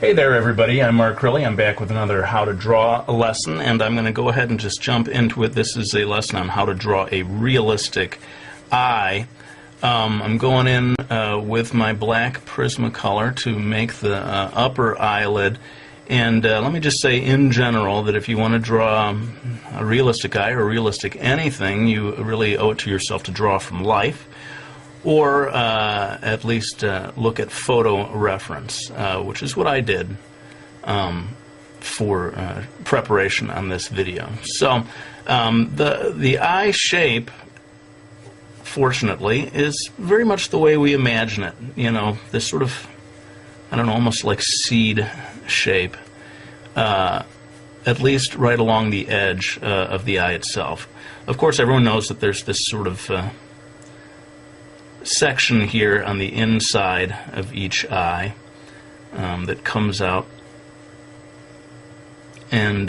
Hey there everybody, I'm Mark Crilly. I'm back with another how to draw lesson, and I'm going to go ahead and just jump into it. This is a lesson on how to draw a realistic eye. I'm going in with my black Prismacolor to make the upper eyelid, and let me just say in general that if you want to draw a realistic eye or realistic anything, you really owe it to yourself to draw from life, or at least look at photo reference, which is what I did for preparation on this video. So the eye shape, fortunately, is very much the way we imagine it. You know, this sort of, I don't know, almost like seed shape, at least right along the edge of the eye itself. Of course, everyone knows that there's this sort of section here on the inside of each eye that comes out, and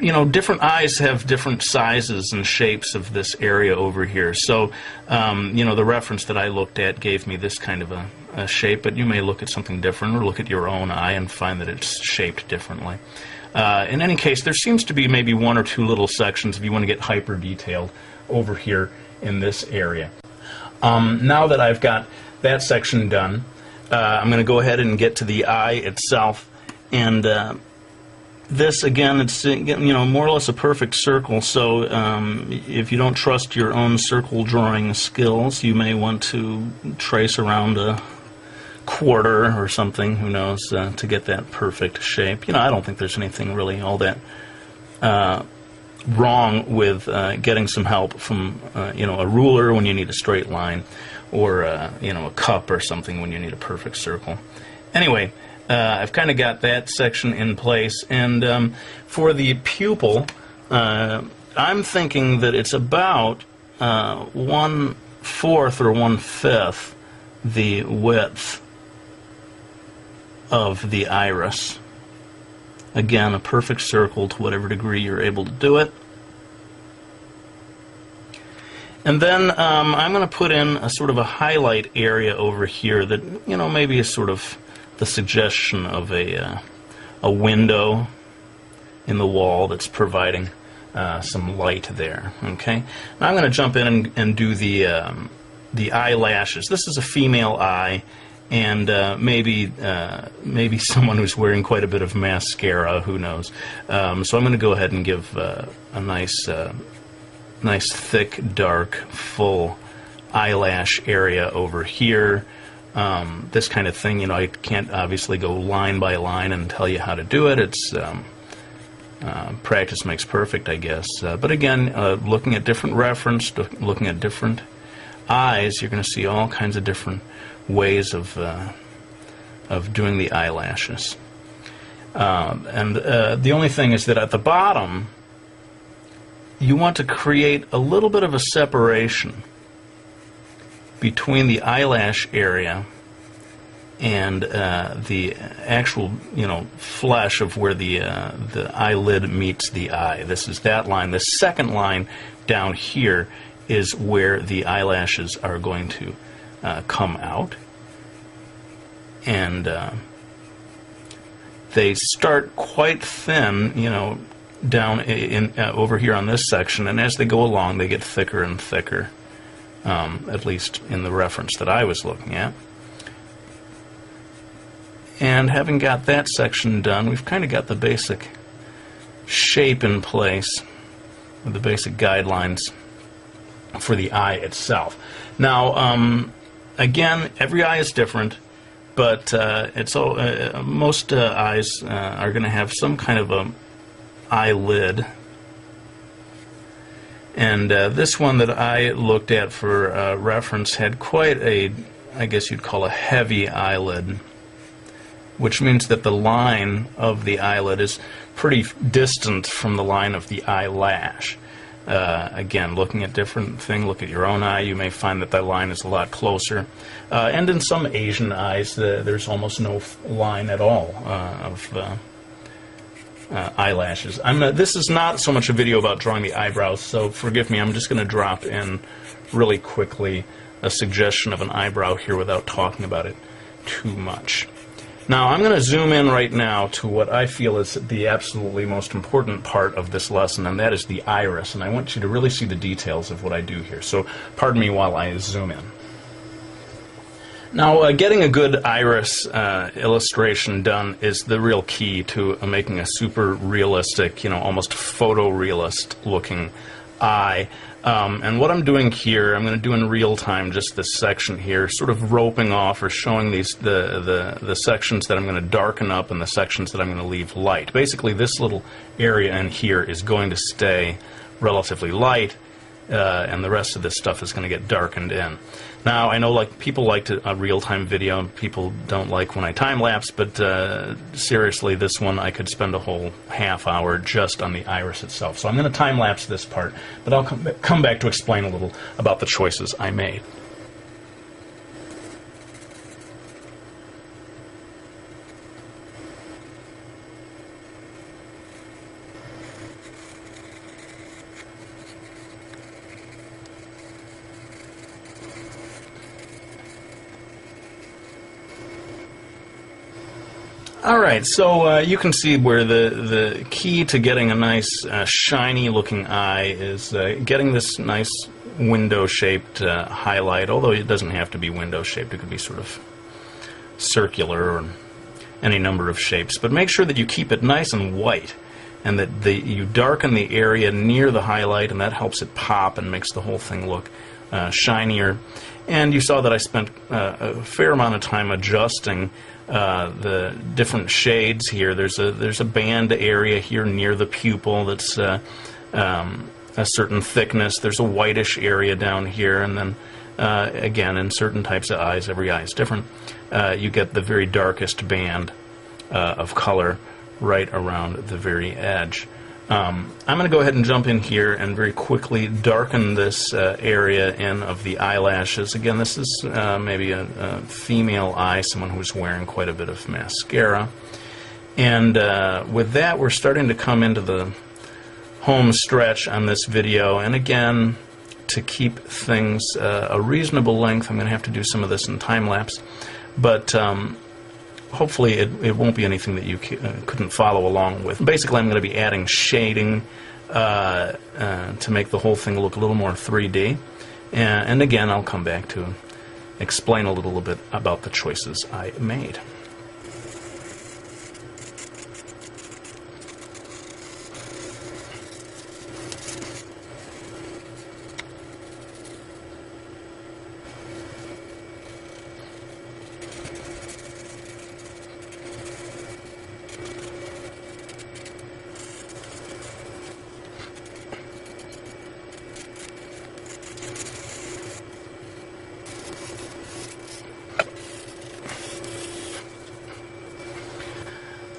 you know, different eyes have different sizes and shapes of this area over here. So you know, the reference that I looked at gave me this kind of a shape, but you may look at something different or look at your own eye and find that it's shaped differently. In any case, there seems to be maybe one or two little sections if you want to get hyper detailed over here in this area. Now that I've got that section done, I'm going to go ahead and get to the eye itself, and this again, it's, you know, more or less a perfect circle. So if you don't trust your own circle drawing skills, you may want to trace around a quarter or something, who knows, to get that perfect shape. You know, I don't think there's anything really all that wrong with getting some help from you know, a ruler when you need a straight line, or you know, a cup or something when you need a perfect circle. Anyway, I've kind of got that section in place, and for the pupil, I'm thinking that it's about 1/4 or 1/5 the width of the iris. Again, a perfect circle to whatever degree you're able to do it. And then I'm going to put in a sort of a highlight area over here that, you know, maybe is sort of the suggestion of a window in the wall that's providing some light there. Okay. Now I'm going to jump in and do the eyelashes. This is a female eye, and maybe someone who's wearing quite a bit of mascara, who knows. So I'm going to go ahead and give a nice thick, dark, full eyelash area over here. This kind of thing, you know, I can't obviously go line by line and tell you how to do it. It's practice makes perfect, I guess. But again, looking at different reference, looking at different eyes, you're going to see all kinds of different ways of doing the eyelashes. And the only thing is that at the bottom, you want to create a little bit of a separation between the eyelash area and the actual, you know, flesh of where the eyelid meets the eye. This is that line. The second line down here is where the eyelashes are going to come out, and they start quite thin, you know, down in over here on this section, and as they go along, they get thicker and thicker. At least in the reference that I was looking at. And having got that section done, we've kind of got the basic shape in place, with the basic guidelines for the eye itself. Now, again, every eye is different, but most eyes are going to have some kind of a eyelid. And this one that I looked at for reference had quite a, I guess you'd call a heavy eyelid, which means that the line of the eyelid is pretty distant from the line of the eyelash. Again, looking at different things, look at your own eye, you may find that that line is a lot closer. And in some Asian eyes, there's almost no line at all of eyelashes. This is not so much a video about drawing the eyebrows, so forgive me, I'm just going to drop in really quickly a suggestion of an eyebrow here without talking about it too much. Now I'm going to zoom in right now to what I feel is the absolutely most important part of this lesson, and that is the iris. And I want you to really see the details of what I do here. So pardon me while I zoom in. Now, getting a good iris illustration done is the real key to making a super realistic, almost photorealist looking eye. And what I'm doing here, I'm going to do in real time just this section here, sort of roping off or showing the sections that I'm going to darken up and the sections that I'm going to leave light. Basically, this little area in here is going to stay relatively light, and the rest of this stuff is going to get darkened in. Now, I know people like a real-time video, and people don't like when I time-lapse, but seriously, this one I could spend a whole half hour just on the iris itself. So I'm going to time-lapse this part, but I'll come back to explain a little about the choices I made. Alright, so you can see where the key to getting a nice shiny looking eye is getting this nice window shaped highlight, although it doesn't have to be window shaped, it could be sort of circular or any number of shapes. But make sure that you keep it nice and white, and that you darken the area near the highlight, and that helps it pop and makes the whole thing look shinier. And you saw that I spent a fair amount of time adjusting the different shades here. There's a band area here near the pupil that's a certain thickness. There's a whitish area down here, and then again, in certain types of eyes, every eye is different, you get the very darkest band of color right around the very edge. I'm going to go ahead and jump in here and very quickly darken this area in of the eyelashes. Again, this is maybe a female eye, someone who's wearing quite a bit of mascara. And with that, we're starting to come into the home stretch on this video. And again, to keep things a reasonable length, I'm going to have to do some of this in time-lapse. But hopefully it won't be anything that you couldn't follow along with. Basically, I'm going to be adding shading to make the whole thing look a little more 3D. And again, I'll come back to explain a little bit about the choices I made.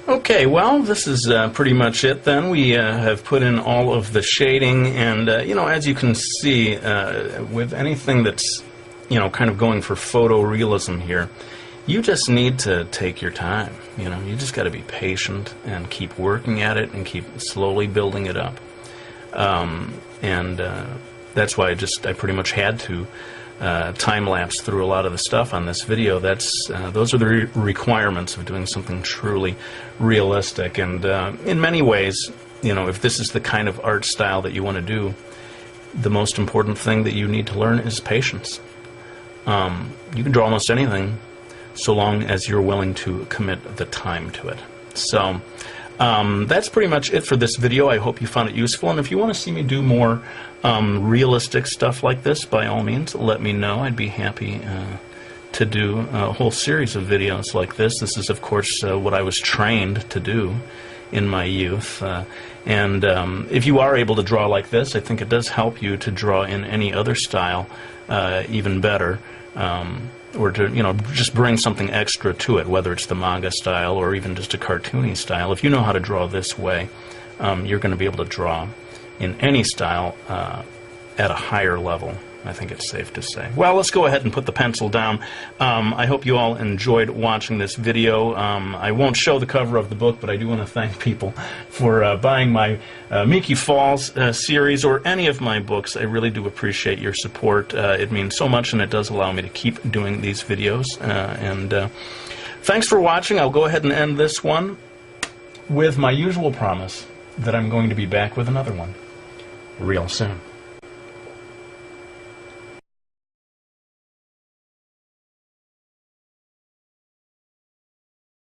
Okay, well, this is pretty much it then. We have put in all of the shading, and as you can see, with anything that's kind of going for photorealism here, you just need to take your time. You just got to be patient and keep working at it and keep slowly building it up. That's why I pretty much had to time-lapse through a lot of the stuff on this video. Those are the requirements of doing something truly realistic. And in many ways, if this is the kind of art style that you want to do, the most important thing that you need to learn is patience. You can draw almost anything so long as you're willing to commit the time to it. So that's pretty much it for this video. I hope you found it useful, and if you want to see me do more realistic stuff like this, by all means, let me know. I'd be happy to do a whole series of videos like this. This is, of course, what I was trained to do in my youth. If you are able to draw like this, I think it does help you to draw in any other style even better, or to just bring something extra to it, whether it's the manga style or even just a cartoony style. If you know how to draw this way, you're going to be able to draw in any style at a higher level. I think it's safe to say. Well, let's go ahead and put the pencil down. I hope you all enjoyed watching this video. I won't show the cover of the book, but I do want to thank people for buying my Miki Falls series or any of my books. I really do appreciate your support. It means so much, and it does allow me to keep doing these videos. Thanks for watching. I'll go ahead and end this one with my usual promise that I'm going to be back with another one real soon.